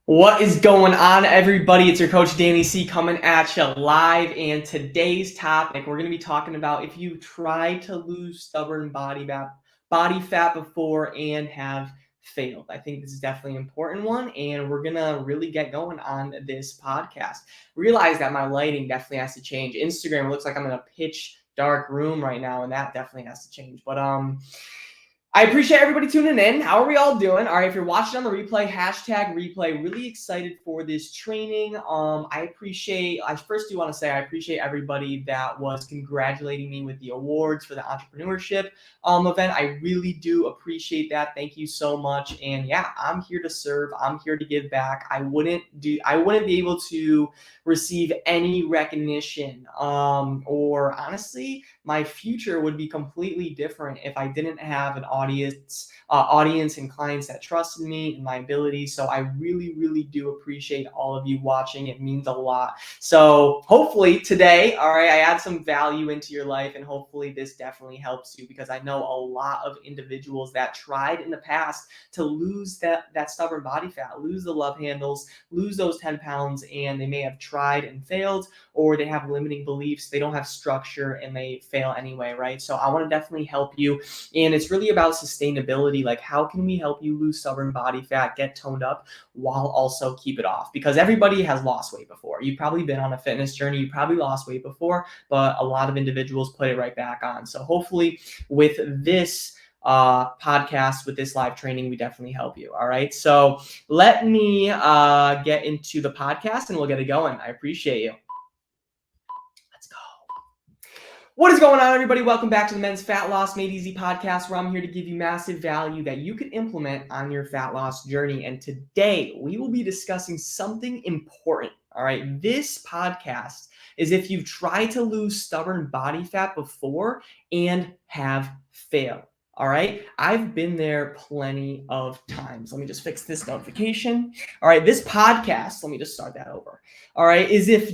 What is going on, everybody? It's your coach, Danny C, coming at you live. And today's topic, we're going to be talking about if you tried to lose stubborn body fat before and have failed. I think this is definitely an important one, and we're going to really get going on this podcast. Realize that my lighting definitely has to change. Instagram looks like I'm in a pitch dark room right now, and that definitely has to change. But I appreciate everybody tuning in. How are we all doing? All right, if you're watching on the replay, hashtag replay. Really excited for this training. I first do want to say I appreciate everybody that was congratulating me with the awards for the entrepreneurship event. I really do appreciate that. Thank you so much. And yeah, I'm here to serve. I'm here to give back. I wouldn't be able to receive any recognition or honestly, my future would be completely different if I didn't have an audience and clients that trusted me and my abilities. So I really, really do appreciate all of you watching. It means a lot. So hopefully today, all right, I add some value into your life, and hopefully this definitely helps you, because I know a lot of individuals that tried in the past to lose that stubborn body fat, lose the love handles, lose those 10 pounds, and they may have tried and failed, or they have limiting beliefs, they don't have structure, and they fail anyway, right? So I want to definitely help you. And it's really about sustainability. Like, how can we help you lose stubborn body fat, get toned up, while also keep it off? Because everybody has lost weight before. You've probably been on a fitness journey. You probably lost weight before, but a lot of individuals put it right back on. So hopefully with this podcast, with this live training, we definitely help you. All right. So let me get into the podcast and we'll get it going. I appreciate you. Let's go. What is going on, everybody? Welcome back to the Men's Fat Loss Made Easy podcast, where I'm here to give you massive value that you can implement on your fat loss journey. And today we will be discussing something important. All right. This podcast is if you've tried to lose stubborn body fat before and have failed. All right. I've been there plenty of times. Let me just fix this notification. All right. This podcast, let me just start that over. All right. Is if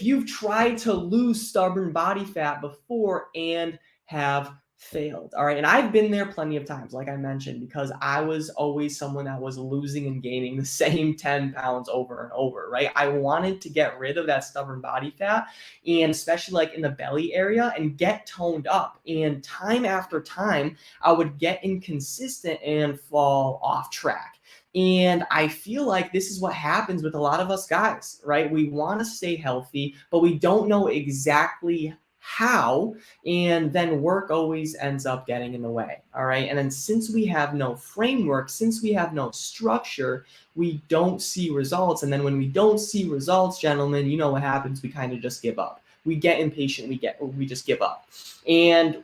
you've tried to lose stubborn body fat before and have failed. All right. And I've been there plenty of times, like I mentioned, because I was always someone that was losing and gaining the same 10 pounds over and over, right? I wanted to get rid of that stubborn body fat, and especially like in the belly area, and get toned up. And time after time, I would get inconsistent and fall off track. And I feel like this is what happens with a lot of us guys, right? We want to stay healthy, but we don't know exactly how, and then work always ends up getting in the way. All right. And then since we have no framework, since we have no structure, we don't see results. And then when we don't see results, gentlemen, you know what happens? We kind of just give up. We get impatient. We just give up. And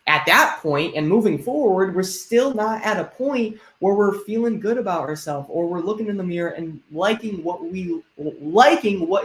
at that point and moving forward, we're still not at a point where we're feeling good about ourselves, or we're looking in the mirror and liking what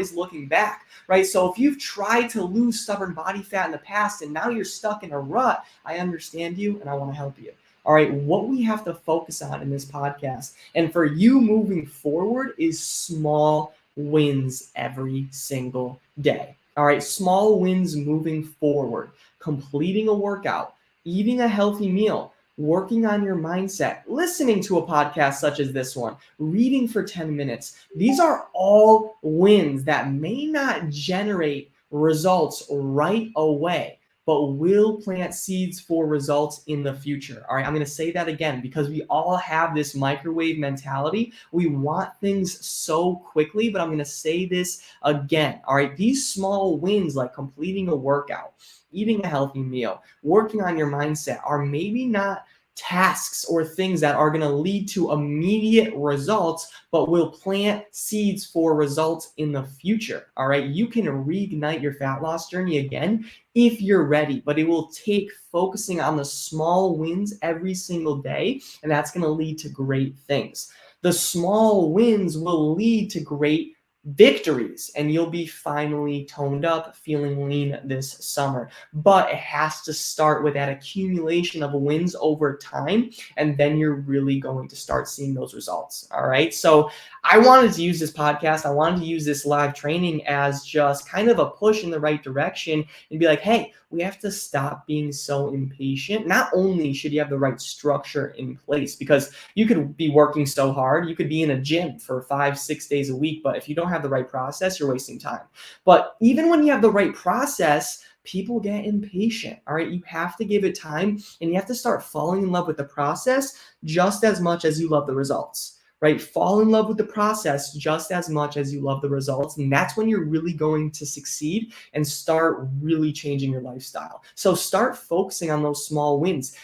is looking back, right? So if you've tried to lose stubborn body fat in the past and now you're stuck in a rut, I understand you and I want to help you. All right, what we have to focus on in this podcast, and for you moving forward, is small wins every single day. All right, small wins moving forward. Completing a workout, eating a healthy meal, working on your mindset, listening to a podcast such as this one, reading for 10 minutes. These are all wins that may not generate results right away, but will plant seeds for results in the future. All right, I'm going to say that again, because we all have this microwave mentality. We want things so quickly, but I'm going to say this again. All right, these small wins, like completing a workout, eating a healthy meal, working on your mindset, are maybe not tasks or things that are going to lead to immediate results, but will plant seeds for results in the future. All right. You can reignite your fat loss journey again if you're ready, but it will take focusing on the small wins every single day, and that's going to lead to great things. The small wins will lead to great victories, and you'll be finally toned up, feeling lean this summer. But it has to start with that accumulation of wins over time, and then you're really going to start seeing those results. All right. So I wanted to use this podcast, I wanted to use this live training as just kind of a push in the right direction and be like, hey, we have to stop being so impatient. Not only should you have the right structure in place, because you could be working so hard, you could be in a gym for 5-6 days a week, but if you don't have the right process, you're wasting time. But even when you have the right process, people get impatient. All right. You have to give it time, and you have to start falling in love with the process just as much as you love the results. Right? Fall in love with the process just as much as you love the results. And that's when you're really going to succeed and start really changing your lifestyle. So start focusing on those small wins.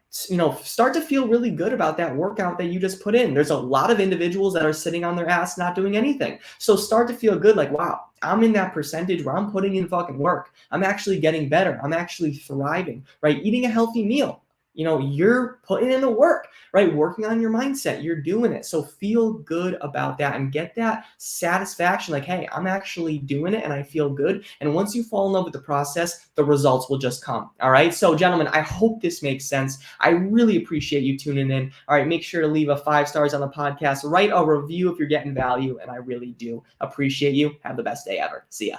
Start to feel really good about that workout that you just put in. There's a lot of individuals that are sitting on their ass not doing anything. So start to feel good, like, wow, I'm in that percentage where I'm putting in fucking work. I'm actually getting better. I'm actually thriving, right? Eating a healthy meal. You're putting in the work, right? Working on your mindset, you're doing it. So feel good about that and get that satisfaction, like, hey, I'm actually doing it and I feel good. And once you fall in love with the process, the results will just come. All right. So gentlemen, I hope this makes sense. I really appreciate you tuning in. All right. Make sure to leave a 5 stars on the podcast, write a review if you're getting value. And I really do appreciate you. Have the best day ever. See ya.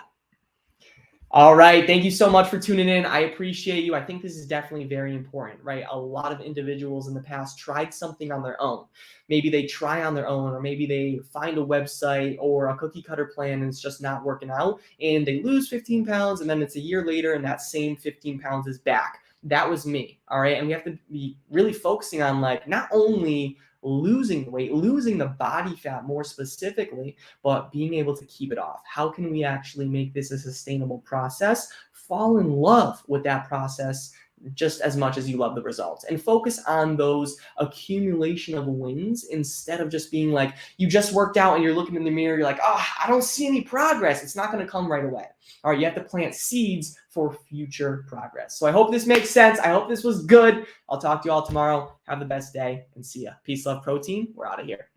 All right. Thank you so much for tuning in. I appreciate you. I think this is definitely very important, right? A lot of individuals in the past tried something on their own. Maybe they try on their own, or maybe they find a website or a cookie cutter plan and it's just not working out, and they lose 15 pounds, and then it's a year later and that same 15 pounds is back. That was me. All right. And we have to be really focusing on, like, not only losing weight, losing the body fat more specifically, but being able to keep it off. How can we actually make this a sustainable process? Fall in love with that process just as much as you love the results, and focus on those accumulation of wins instead of just being like, you just worked out and you're looking in the mirror, you're like, oh, I don't see any progress. It's not going to come right away. All right. You have to plant seeds for future progress. So I hope this makes sense. I hope this was good. I'll talk to you all tomorrow. Have the best day and see ya. Peace, love, protein. We're out of here.